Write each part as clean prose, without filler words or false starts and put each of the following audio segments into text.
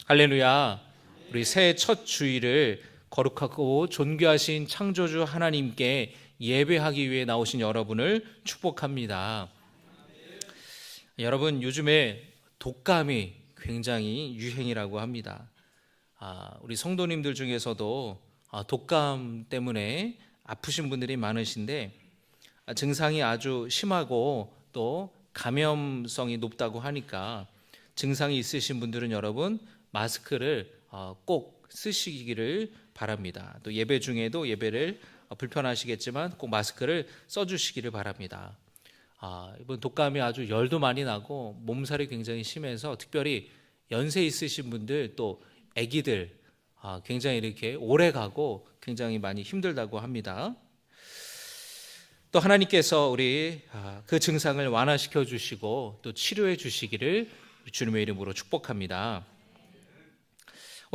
할렐루야. 우리 새해 첫 주일을 거룩하고 존귀하신 창조주 하나님께 예배하기 위해 나오신 여러분을 축복합니다. 여러분, 요즘에 독감이 굉장히 유행이라고 합니다. 우리 성도님들 중에서도 독감 때문에 아프신 분들이 많으신데 증상이 아주 심하고 또 감염성이 높다고 하니까 증상이 있으신 분들은 여러분 마스크를 꼭 쓰시기를 바랍니다. 또 예배 중에도 예배를 불편하시겠지만 꼭 마스크를 써주시기를 바랍니다. 이번 독감이 아주 열도 많이 나고 몸살이 굉장히 심해서 특별히 연세 있으신 분들 또 아기들 굉장히 이렇게 오래 가고 굉장히 많이 힘들다고 합니다. 또 하나님께서 우리 그 증상을 완화시켜 주시고 또 치료해 주시기를 주님의 이름으로 축복합니다.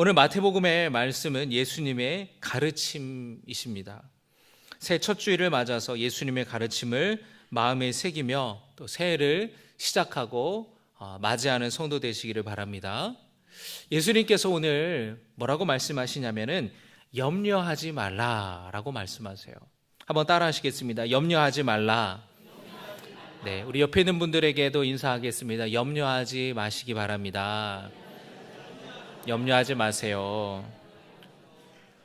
오늘 마태복음의 말씀은 예수님의 가르침이십니다. 새해 첫 주일을 맞아서 예수님의 가르침을 마음에 새기며 또 새해를 시작하고 맞이하는 성도 되시기를 바랍니다. 예수님께서 오늘 뭐라고 말씀하시냐면은 염려하지 말라라고 말씀하세요. 한번 따라 하시겠습니다. 염려하지 말라. 네, 우리 옆에 있는 분들에게도 인사하겠습니다. 염려하지 마시기 바랍니다. 염려하지 마세요.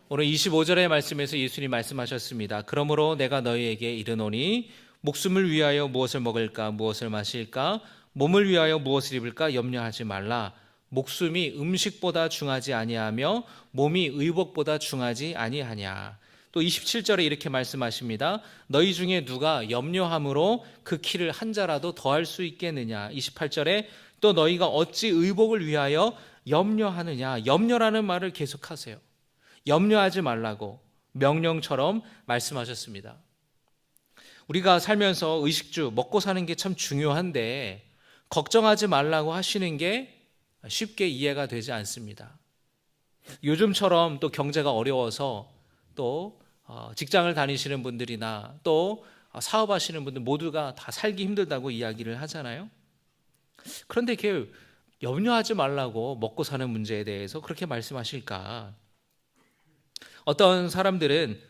오늘 25절의 말씀에서 예수님 말씀하셨습니다. 그러므로 내가 너희에게 이르노니 목숨을 위하여 무엇을 먹을까 무엇을 마실까 몸을 위하여 무엇을 입을까 염려하지 말라. 목숨이 음식보다 중하지 아니하며 몸이 의복보다 중하지 아니하냐. 또 27절에 이렇게 말씀하십니다. 너희 중에 누가 염려함으로 그 키를 한 자라도 더할 수 있겠느냐. 28절에 또 너희가 어찌 의복을 위하여 염려하느냐. 염려라는 말을 계속하세요. 염려하지 말라고 명령처럼 말씀하셨습니다. 우리가 살면서 의식주 먹고 사는 게 참 중요한데 걱정하지 말라고 하시는 게 쉽게 이해가 되지 않습니다. 요즘처럼 또 경제가 어려워서 또 직장을 다니시는 분들이나 또 사업하시는 분들 모두가 다 살기 힘들다고 이야기를 하잖아요. 그런데 이렇게 염려하지 말라고 먹고 사는 문제에 대해서 그렇게 말씀하실까? 어떤 사람들은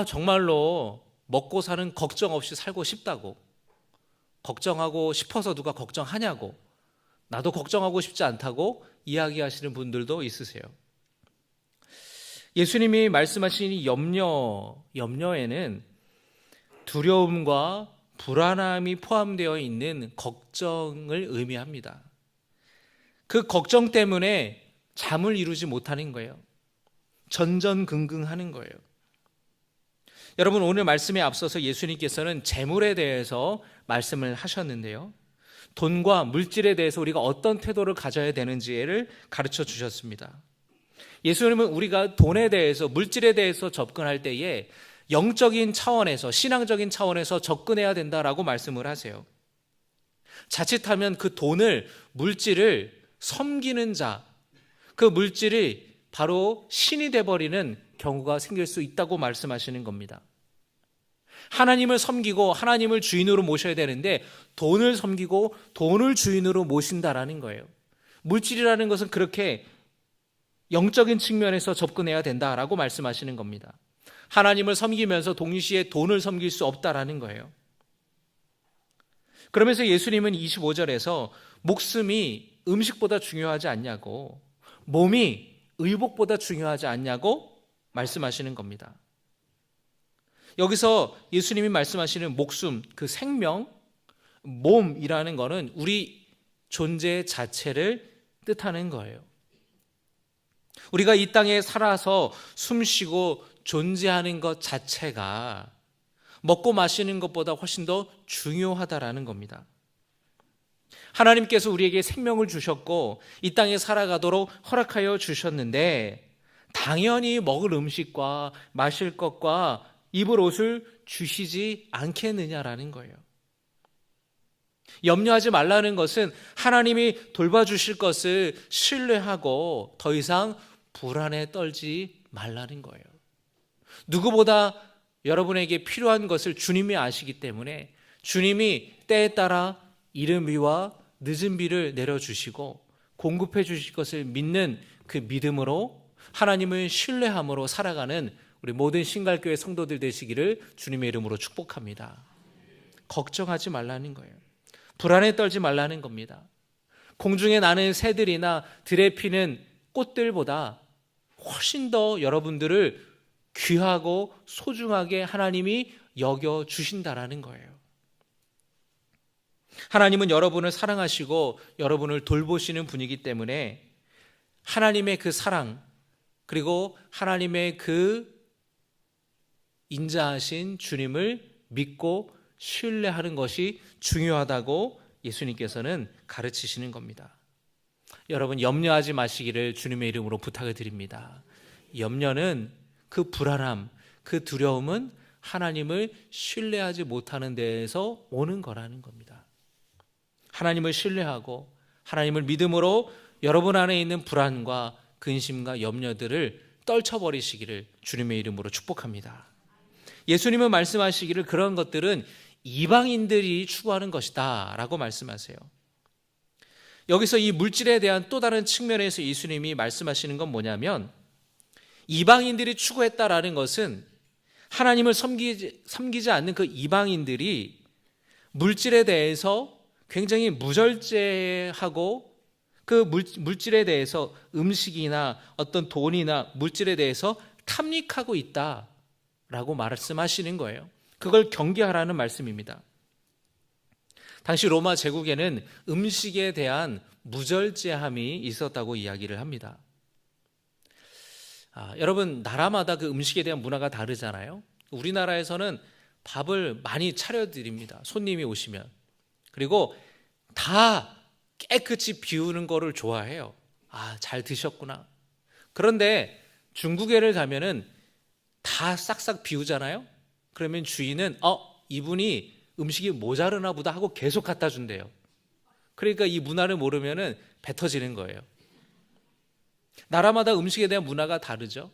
정말로 먹고 사는 걱정 없이 살고 싶다고, 걱정하고 싶어서 누가 걱정하냐고, 나도 걱정하고 싶지 않다고 이야기하시는 분들도 있으세요. 예수님이 말씀하신 이 염려에는 두려움과 불안함이 포함되어 있는 걱정을 의미합니다. 그 걱정 때문에 잠을 이루지 못하는 거예요. 전전긍긍하는 거예요. 여러분, 오늘 말씀에 앞서서 예수님께서는 재물에 대해서 말씀을 하셨는데요. 돈과 물질에 대해서 우리가 어떤 태도를 가져야 되는지를 가르쳐 주셨습니다. 예수님은 우리가 돈에 대해서, 물질에 대해서 접근할 때에 영적인 차원에서, 신앙적인 차원에서 접근해야 된다라고 말씀을 하세요. 자칫하면 그 돈을, 물질을 섬기는 자, 그 물질이 바로 신이 돼버리는 경우가 생길 수 있다고 말씀하시는 겁니다. 하나님을 섬기고 하나님을 주인으로 모셔야 되는데 돈을 섬기고 돈을 주인으로 모신다라는 거예요. 물질이라는 것은 그렇게 영적인 측면에서 접근해야 된다라고 말씀하시는 겁니다. 하나님을 섬기면서 동시에 돈을 섬길 수 없다라는 거예요. 그러면서 예수님은 25절에서 목숨이 음식보다 중요하지 않냐고, 몸이 의복보다 중요하지 않냐고 말씀하시는 겁니다. 여기서 예수님이 말씀하시는 목숨, 그 생명, 몸이라는 것은 우리 존재 자체를 뜻하는 거예요. 우리가 이 땅에 살아서 숨쉬고 존재하는 것 자체가 먹고 마시는 것보다 훨씬 더 중요하다라는 겁니다. 하나님께서 우리에게 생명을 주셨고 이 땅에 살아가도록 허락하여 주셨는데 당연히 먹을 음식과 마실 것과 입을 옷을 주시지 않겠느냐라는 거예요. 염려하지 말라는 것은 하나님이 돌봐주실 것을 신뢰하고 더 이상 불안에 떨지 말라는 거예요. 누구보다 여러분에게 필요한 것을 주님이 아시기 때문에 주님이 때에 따라 이른 비와 늦은 비를 내려주시고 공급해 주실 것을 믿는 그 믿음으로 하나님을 신뢰함으로 살아가는 우리 모든 신갈교회 성도들 되시기를 주님의 이름으로 축복합니다. 걱정하지 말라는 거예요. 불안에 떨지 말라는 겁니다. 공중에 나는 새들이나 들에 피는 꽃들보다 훨씬 더 여러분들을 귀하고 소중하게 하나님이 여겨 주신다라는 거예요. 하나님은 여러분을 사랑하시고 여러분을 돌보시는 분이기 때문에 하나님의 그 사랑, 그리고 하나님의 그 인자하신 주님을 믿고 신뢰하는 것이 중요하다고 예수님께서는 가르치시는 겁니다. 여러분, 염려하지 마시기를 주님의 이름으로 부탁을 드립니다. 염려는 그 불안함, 그 두려움은 하나님을 신뢰하지 못하는 데에서 오는 거라는 겁니다. 하나님을 신뢰하고 하나님을 믿음으로 여러분 안에 있는 불안과 근심과 염려들을 떨쳐버리시기를 주님의 이름으로 축복합니다. 예수님은 말씀하시기를 그런 것들은 이방인들이 추구하는 것이다 라고 말씀하세요. 여기서 이 물질에 대한 또 다른 측면에서 예수님이 말씀하시는 건 뭐냐면, 이방인들이 추구했다라는 것은 하나님을 섬기지 않는 그 이방인들이 물질에 대해서 굉장히 무절제하고 그 물질에 대해서 음식이나 어떤 돈이나 물질에 대해서 탐닉하고 있다라고 말씀하시는 거예요. 그걸 경계하라는 말씀입니다. 당시 로마 제국에는 음식에 대한 무절제함이 있었다고 이야기를 합니다. 여러분, 나라마다 그 음식에 대한 문화가 다르잖아요. 우리나라에서는 밥을 많이 차려드립니다. 손님이 오시면. 그리고 다 깨끗이 비우는 거를 좋아해요. 잘 드셨구나. 그런데 중국에를 가면은 다 싹싹 비우잖아요. 그러면 주인은 이분이 음식이 모자르나 보다 하고 계속 갖다 준대요. 그러니까 이 문화를 모르면은 배 터지는 거예요. 나라마다 음식에 대한 문화가 다르죠.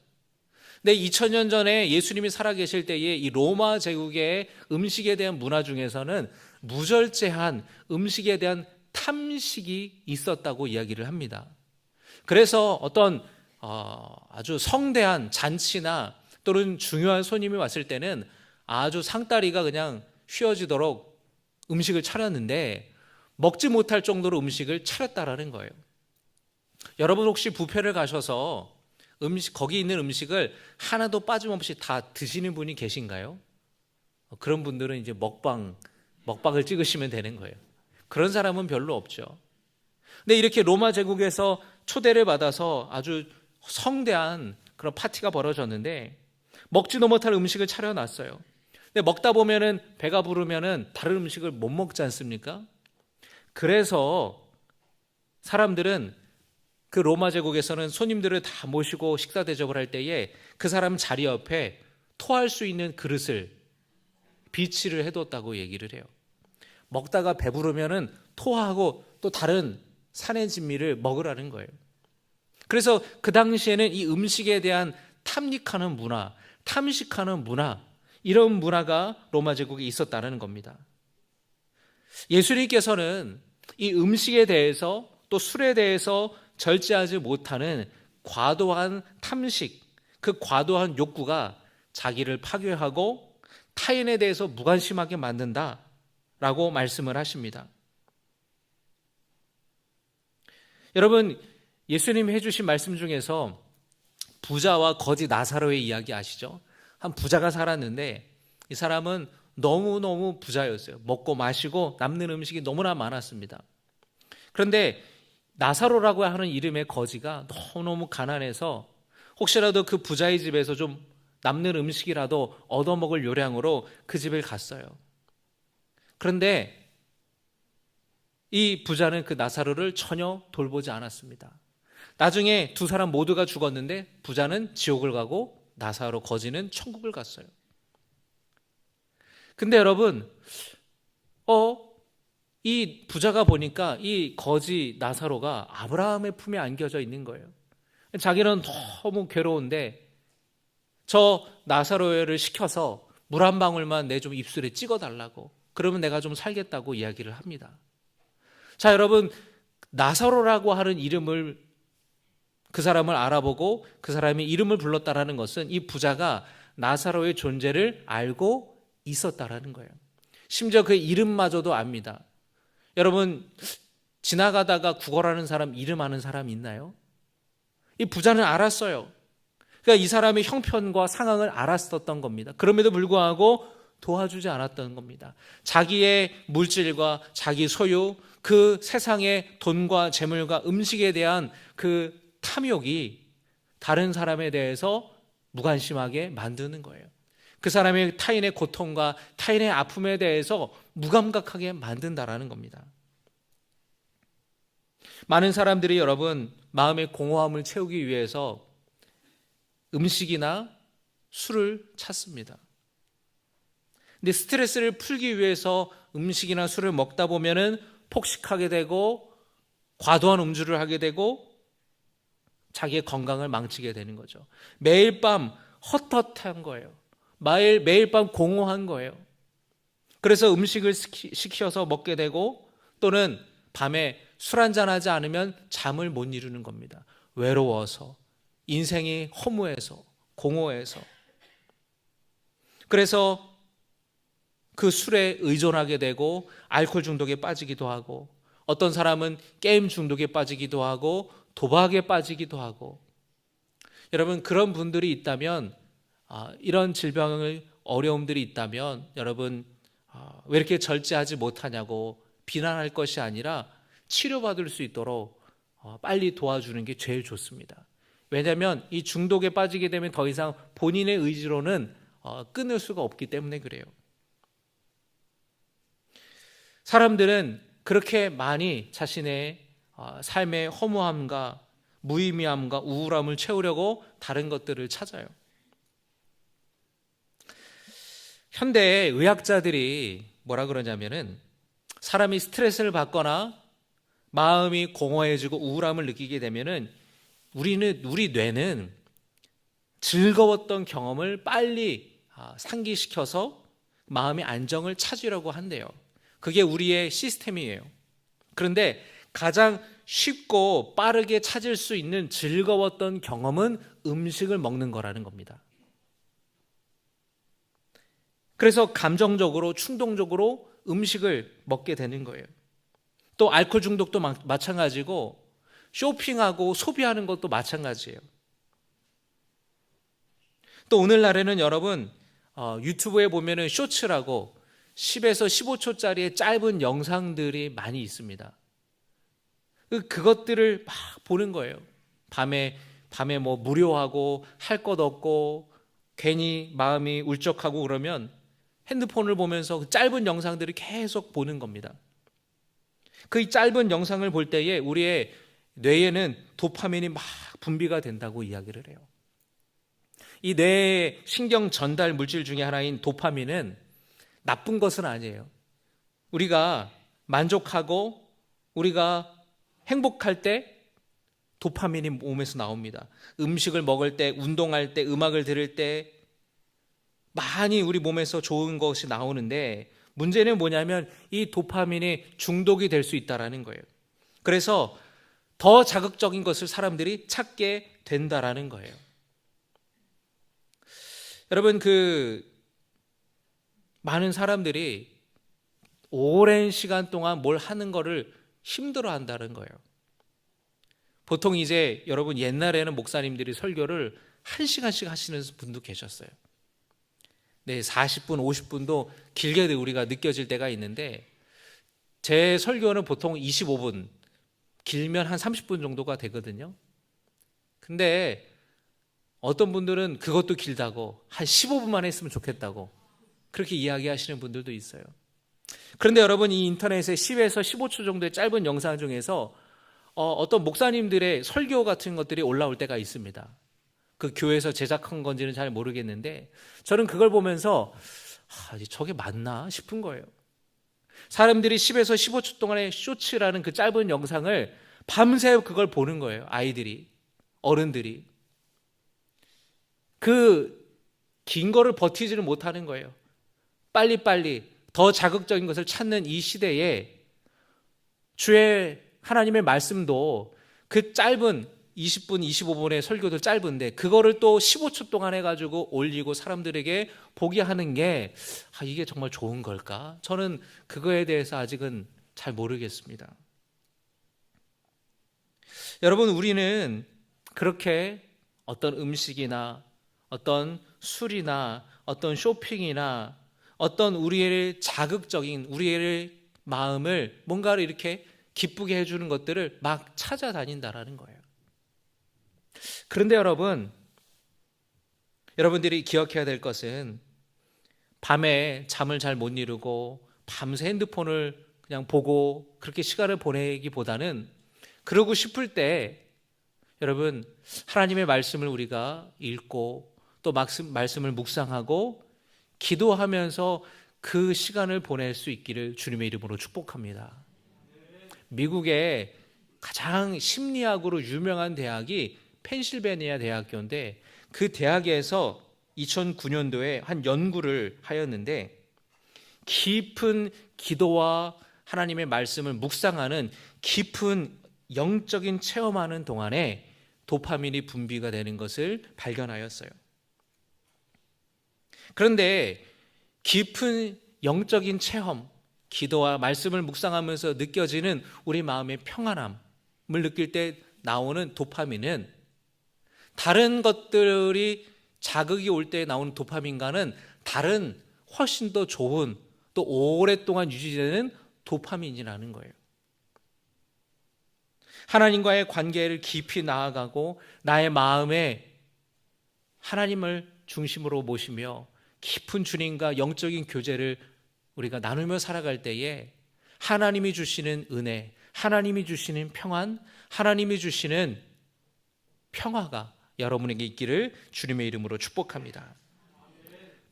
근데 2000년 전에 예수님이 살아계실 때에 이 로마 제국의 음식에 대한 문화 중에서는 무절제한 음식에 대한 탐식이 있었다고 이야기를 합니다. 그래서 어떤 아주 성대한 잔치나 또는 중요한 손님이 왔을 때는 아주 상다리가 그냥 휘어지도록 음식을 차렸는데 먹지 못할 정도로 음식을 차렸다라는 거예요. 여러분, 혹시 뷔페를 가셔서 거기 있는 음식을 하나도 빠짐없이 다 드시는 분이 계신가요? 그런 분들은 이제 먹방을 찍으시면 되는 거예요. 그런 사람은 별로 없죠. 근데 이렇게 로마 제국에서 초대를 받아서 아주 성대한 그런 파티가 벌어졌는데 먹지도 못할 음식을 차려놨어요. 근데 먹다 보면은 배가 부르면은 다른 음식을 못 먹지 않습니까? 그래서 사람들은 그 로마 제국에서는 손님들을 다 모시고 식사 대접을 할 때에 그 사람 자리 옆에 토할 수 있는 그릇을 비치를 해뒀다고 얘기를 해요. 먹다가 배부르면은 토하고 또 다른 산의 진미를 먹으라는 거예요. 그래서 그 당시에는 이 음식에 대한 탐닉하는 문화, 탐식하는 문화, 이런 문화가 로마 제국에 있었다는 겁니다. 예수님께서는 이 음식에 대해서 또 술에 대해서 절제하지 못하는 과도한 탐식, 그 과도한 욕구가 자기를 파괴하고 타인에 대해서 무관심하게 만든다라고 말씀을 하십니다. 여러분, 예수님이 해주신 말씀 중에서 부자와 거지 나사로의 이야기 아시죠? 한 부자가 살았는데 이 사람은 너무너무 부자였어요. 먹고 마시고 남는 음식이 너무나 많았습니다. 그런데 나사로라고 하는 이름의 거지가 너무너무 가난해서 혹시라도 그 부자의 집에서 좀 남는 음식이라도 얻어먹을 요량으로 그 집을 갔어요. 그런데 이 부자는 그 나사로를 전혀 돌보지 않았습니다. 나중에 두 사람 모두가 죽었는데 부자는 지옥을 가고 나사로 거지는 천국을 갔어요. 근데 여러분, 이 부자가 보니까 이 거지 나사로가 아브라함의 품에 안겨져 있는 거예요. 자기는 너무 괴로운데 저 나사로를 시켜서 물 한 방울만 내 좀 입술에 찍어달라고, 그러면 내가 좀 살겠다고 이야기를 합니다. 자, 여러분, 나사로라고 하는 이름을 그 사람을 알아보고 그 사람이 이름을 불렀다라는 것은 이 부자가 나사로의 존재를 알고 있었다라는 거예요. 심지어 그의 이름마저도 압니다. 여러분, 지나가다가 구걸하는 사람, 이름 아는 사람 있나요? 이 부자는 알았어요. 그러니까 이 사람의 형편과 상황을 알았었던 겁니다. 그럼에도 불구하고 도와주지 않았던 겁니다. 자기의 물질과 자기 소유, 그 세상의 돈과 재물과 음식에 대한 그 탐욕이 다른 사람에 대해서 무관심하게 만드는 거예요. 그 사람의 타인의 고통과 타인의 아픔에 대해서 무감각하게 만든다라는 겁니다. 많은 사람들이 여러분 마음의 공허함을 채우기 위해서 음식이나 술을 찾습니다. 근데 스트레스를 풀기 위해서 음식이나 술을 먹다 보면은 폭식하게 되고 과도한 음주를 하게 되고 자기의 건강을 망치게 되는 거죠. 매일 밤 헛헛한 거예요. 매일 밤 공허한 거예요. 그래서 음식을 시켜서 먹게 되고 또는 밤에 술 한잔 하지 않으면 잠을 못 이루는 겁니다. 외로워서, 인생이 허무해서, 공허해서. 그래서 그 술에 의존하게 되고 알코올 중독에 빠지기도 하고 어떤 사람은 게임 중독에 빠지기도 하고 도박에 빠지기도 하고. 여러분, 그런 분들이 있다면 이런 질병을 어려움들이 있다면 여러분 왜 이렇게 절제하지 못하냐고 비난할 것이 아니라 치료받을 수 있도록 빨리 도와주는 게 제일 좋습니다. 왜냐하면 이 중독에 빠지게 되면 더 이상 본인의 의지로는 끊을 수가 없기 때문에 그래요. 사람들은 그렇게 많이 자신의 삶의 허무함과 무의미함과 우울함을 채우려고 다른 것들을 찾아요. 현대의 의학자들이 뭐라 그러냐면은 사람이 스트레스를 받거나 마음이 공허해지고 우울함을 느끼게 되면은 우리 뇌는 즐거웠던 경험을 빨리 상기시켜서 마음의 안정을 찾으려고 한대요. 그게 우리의 시스템이에요. 그런데 가장 쉽고 빠르게 찾을 수 있는 즐거웠던 경험은 음식을 먹는 거라는 겁니다. 그래서 감정적으로 충동적으로 음식을 먹게 되는 거예요. 또 알코올 중독도 마찬가지고 쇼핑하고 소비하는 것도 마찬가지예요. 또 오늘날에는 여러분 유튜브에 보면은 쇼츠라고 10에서 15초짜리의 짧은 영상들이 많이 있습니다. 그것들을 막 보는 거예요. 밤에 뭐 무료하고 할 것 없고 괜히 마음이 울적하고 그러면 핸드폰을 보면서 그 짧은 영상들을 계속 보는 겁니다. 그 짧은 영상을 볼 때에 우리의 뇌에는 도파민이 막 분비가 된다고 이야기를 해요. 이 뇌의 신경 전달 물질 중에 하나인 도파민은 나쁜 것은 아니에요. 우리가 만족하고 우리가 행복할 때 도파민이 몸에서 나옵니다. 음식을 먹을 때, 운동할 때, 음악을 들을 때 많이 우리 몸에서 좋은 것이 나오는데 문제는 뭐냐면 이 도파민이 중독이 될 수 있다는 거예요. 그래서 더 자극적인 것을 사람들이 찾게 된다라는 거예요. 여러분, 많은 사람들이 오랜 시간 동안 뭘 하는 거를 힘들어 한다는 거예요. 보통 이제 여러분 옛날에는 목사님들이 설교를 1시간씩 하시는 분도 계셨어요. 네, 40분, 50분도 길게 우리가 느껴질 때가 있는데 제 설교는 보통 25분, 길면 한 30분 정도가 되거든요. 근데 어떤 분들은 그것도 길다고 한 15분만 했으면 좋겠다고 그렇게 이야기하시는 분들도 있어요. 그런데 여러분 이 인터넷에 10에서 15초 정도의 짧은 영상 중에서 어떤 목사님들의 설교 같은 것들이 올라올 때가 있습니다. 그 교회에서 제작한 건지는 잘 모르겠는데 저는 그걸 보면서 저게 맞나 싶은 거예요. 사람들이 10에서 15초 동안의 쇼츠라는 그 짧은 영상을 밤새 그걸 보는 거예요. 아이들이, 어른들이. 그 긴 거를 버티지를 못하는 거예요. 빨리빨리 더 자극적인 것을 찾는 이 시대에 주의 하나님의 말씀도 그 짧은 20분, 25분의 설교도 짧은데 그거를 또 15초 동안 해가지고 올리고 사람들에게 보게 하는 게 이게 정말 좋은 걸까? 저는 그거에 대해서 아직은 잘 모르겠습니다. 여러분, 우리는 그렇게 어떤 음식이나 어떤 술이나 어떤 쇼핑이나 어떤 우리의 자극적인 우리의 마음을 뭔가를 이렇게 기쁘게 해주는 것들을 막 찾아다닌다라는 거예요. 그런데 여러분들이 기억해야 될 것은 밤에 잠을 잘 못 이루고 밤새 핸드폰을 그냥 보고 그렇게 시간을 보내기보다는 그러고 싶을 때 여러분 하나님의 말씀을 우리가 읽고 또 말씀을 묵상하고 기도하면서 그 시간을 보낼 수 있기를 주님의 이름으로 축복합니다. 미국의 가장 심리학으로 유명한 대학이 펜실베니아 대학교인데 그 대학에서 2009년도에 한 연구를 하였는데 깊은 기도와 하나님의 말씀을 묵상하는 깊은 영적인 체험하는 동안에 도파민이 분비가 되는 것을 발견하였어요. 그런데 깊은 영적인 체험, 기도와 말씀을 묵상하면서 느껴지는 우리 마음의 평안함을 느낄 때 나오는 도파민은 다른 것들이 자극이 올 때 나오는 도파민과는 다른 훨씬 더 좋은 또 오랫동안 유지되는 도파민이라는 거예요. 하나님과의 관계를 깊이 나아가고 나의 마음에 하나님을 중심으로 모시며 깊은 주님과 영적인 교제를 우리가 나누며 살아갈 때에 하나님이 주시는 은혜, 하나님이 주시는 평안, 하나님이 주시는 평화가 여러분에게 있기를 주님의 이름으로 축복합니다.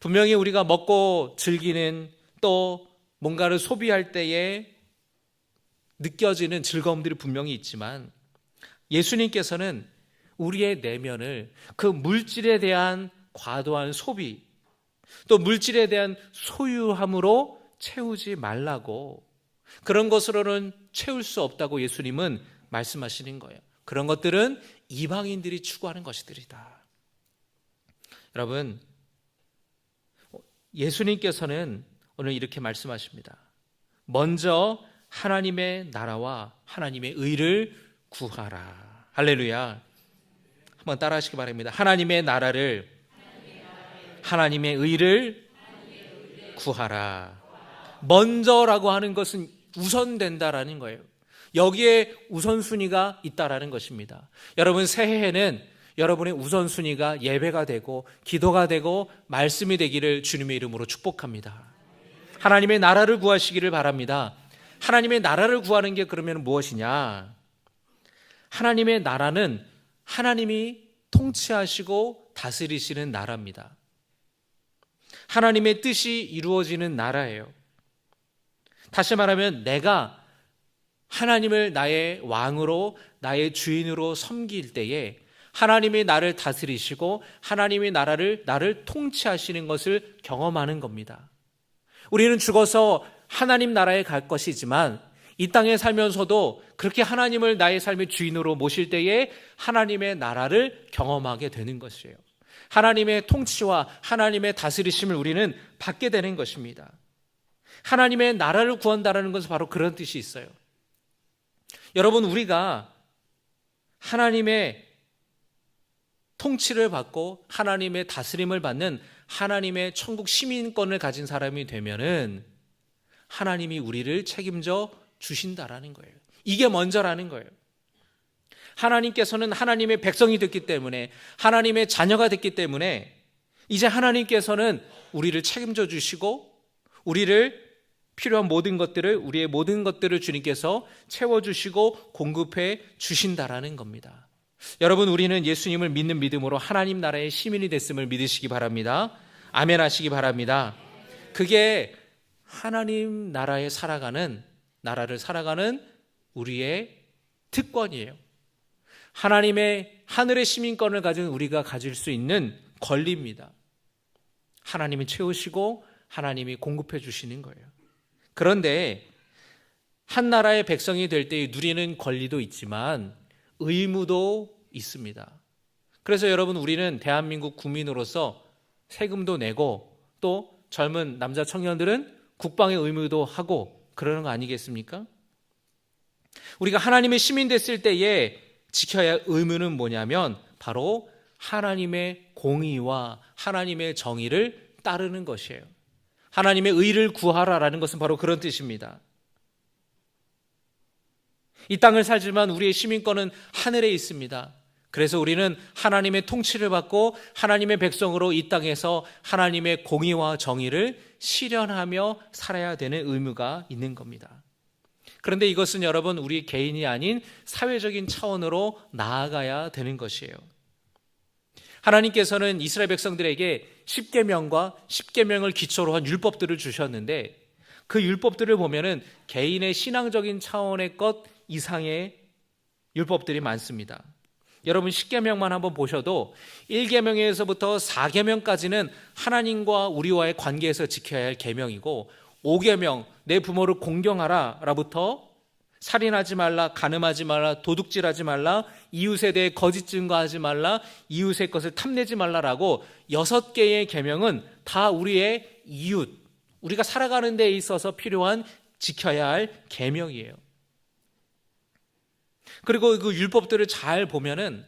분명히 우리가 먹고 즐기는 또 뭔가를 소비할 때에 느껴지는 즐거움들이 분명히 있지만 예수님께서는 우리의 내면을 그 물질에 대한 과도한 소비 또 물질에 대한 소유함으로 채우지 말라고, 그런 것으로는 채울 수 없다고 예수님은 말씀하시는 거예요. 그런 것들은 이방인들이 추구하는 것이들이다. 여러분, 예수님께서는 오늘 이렇게 말씀하십니다. 먼저 하나님의 나라와 하나님의 의를 구하라. 할렐루야. 한번 따라 하시기 바랍니다. 하나님의 나라를, 하나님의 의를 구하라. 먼저라고 하는 것은 우선된다라는 거예요. 여기에 우선순위가 있다라는 것입니다. 여러분, 새해에는 여러분의 우선순위가 예배가 되고 기도가 되고 말씀이 되기를 주님의 이름으로 축복합니다. 하나님의 나라를 구하시기를 바랍니다. 하나님의 나라를 구하는 게 그러면 무엇이냐? 하나님의 나라는 하나님이 통치하시고 다스리시는 나라입니다. 하나님의 뜻이 이루어지는 나라예요. 다시 말하면 내가 하나님을 나의 왕으로 나의 주인으로 섬길 때에 하나님이 나를 다스리시고 하나님의 나를 통치하시는 것을 경험하는 겁니다. 우리는 죽어서 하나님 나라에 갈 것이지만 이 땅에 살면서도 그렇게 하나님을 나의 삶의 주인으로 모실 때에 하나님의 나라를 경험하게 되는 것이에요. 하나님의 통치와 하나님의 다스리심을 우리는 받게 되는 것입니다. 하나님의 나라를 구한다는 것은 바로 그런 뜻이 있어요. 여러분, 우리가 하나님의 통치를 받고 하나님의 다스림을 받는 하나님의 천국 시민권을 가진 사람이 되면은 하나님이 우리를 책임져 주신다라는 거예요. 이게 먼저라는 거예요. 하나님께서는 하나님의 백성이 됐기 때문에, 하나님의 자녀가 됐기 때문에 이제 하나님께서는 우리를 책임져 주시고 우리를 필요한 모든 것들을, 우리의 모든 것들을 주님께서 채워주시고 공급해 주신다라는 겁니다. 여러분, 우리는 예수님을 믿는 믿음으로 하나님 나라의 시민이 됐음을 믿으시기 바랍니다. 아멘 하시기 바랍니다. 그게 하나님 나라를 살아가는 우리의 특권이에요. 하나님의 하늘의 시민권을 가진 우리가 가질 수 있는 권리입니다. 하나님이 채우시고 하나님이 공급해 주시는 거예요. 그런데 한 나라의 백성이 될 때 누리는 권리도 있지만 의무도 있습니다. 그래서 여러분, 우리는 대한민국 국민으로서 세금도 내고 또 젊은 남자 청년들은 국방의 의무도 하고 그러는 거 아니겠습니까? 우리가 하나님의 시민 됐을 때에 지켜야 할 의무는 뭐냐면 바로 하나님의 공의와 하나님의 정의를 따르는 것이에요. 하나님의 의를 구하라라는 것은 바로 그런 뜻입니다. 이 땅을 살지만 우리의 시민권은 하늘에 있습니다. 그래서 우리는 하나님의 통치를 받고 하나님의 백성으로 이 땅에서 하나님의 공의와 정의를 실현하며 살아야 되는 의무가 있는 겁니다. 그런데 이것은 여러분, 우리 개인이 아닌 사회적인 차원으로 나아가야 되는 것이에요. 하나님께서는 이스라엘 백성들에게 십계명과 십계명을 기초로 한 율법들을 주셨는데 그 율법들을 보면은 개인의 신앙적인 차원의 것 이상의 율법들이 많습니다. 여러분, 십계명만 한번 보셔도 1계명에서부터 4계명까지는 하나님과 우리와의 관계에서 지켜야 할 계명이고 5계명 내 부모를 공경하라 라부터 살인하지 말라, 간음하지 말라, 도둑질하지 말라, 이웃에 대해 거짓 증거하지 말라, 이웃의 것을 탐내지 말라라고 6개의 계명은 다 우리의 이웃, 우리가 살아가는 데 있어서 필요한 지켜야 할 계명이에요. 그리고 그 율법들을 잘 보면은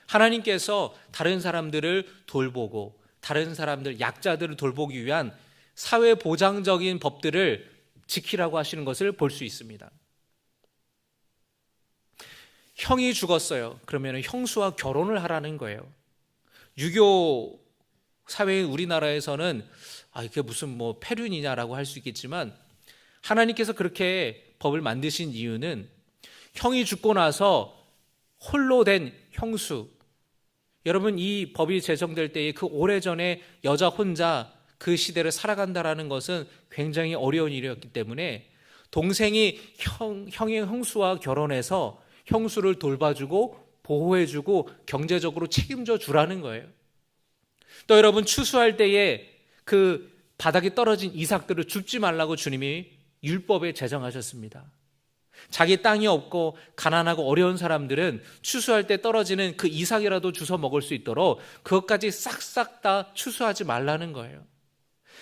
하나님께서 다른 사람들을 돌보고 다른 사람들, 약자들을 돌보기 위한 사회 보장적인 법들을 지키라고 하시는 것을 볼 수 있습니다. 형이 죽었어요. 그러면 형수와 결혼을 하라는 거예요. 유교 사회인 우리나라에서는 이게 무슨 폐륜이냐라고 할 수 있겠지만 하나님께서 그렇게 법을 만드신 이유는 형이 죽고 나서 홀로 된 형수, 여러분, 이 법이 제정될 때에 그 오래전에 여자 혼자 그 시대를 살아간다라는 것은 굉장히 어려운 일이었기 때문에 동생이 형의 형수와 결혼해서 형수를 돌봐주고 보호해주고 경제적으로 책임져 주라는 거예요. 또 여러분, 추수할 때에 그 바닥에 떨어진 이삭들을 줍지 말라고 주님이 율법에 제정하셨습니다. 자기 땅이 없고 가난하고 어려운 사람들은 추수할 때 떨어지는 그 이삭이라도 주워 먹을 수 있도록 그것까지 싹싹 다 추수하지 말라는 거예요.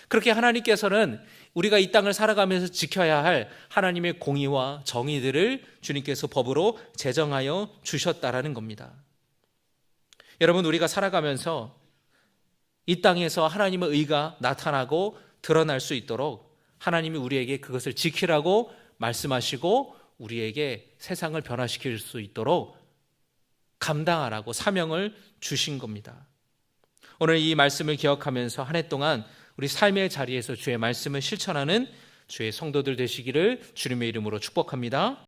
그렇게 하나님께서는 우리가 이 땅을 살아가면서 지켜야 할 하나님의 공의와 정의들을 주님께서 법으로 제정하여 주셨다라는 겁니다. 여러분, 우리가 살아가면서 이 땅에서 하나님의 의가 나타나고 드러날 수 있도록 하나님이 우리에게 그것을 지키라고 말씀하시고 우리에게 세상을 변화시킬 수 있도록 감당하라고 사명을 주신 겁니다. 오늘 이 말씀을 기억하면서 한 해 동안 우리 삶의 자리에서 주의 말씀을 실천하는 주의 성도들 되시기를 주님의 이름으로 축복합니다.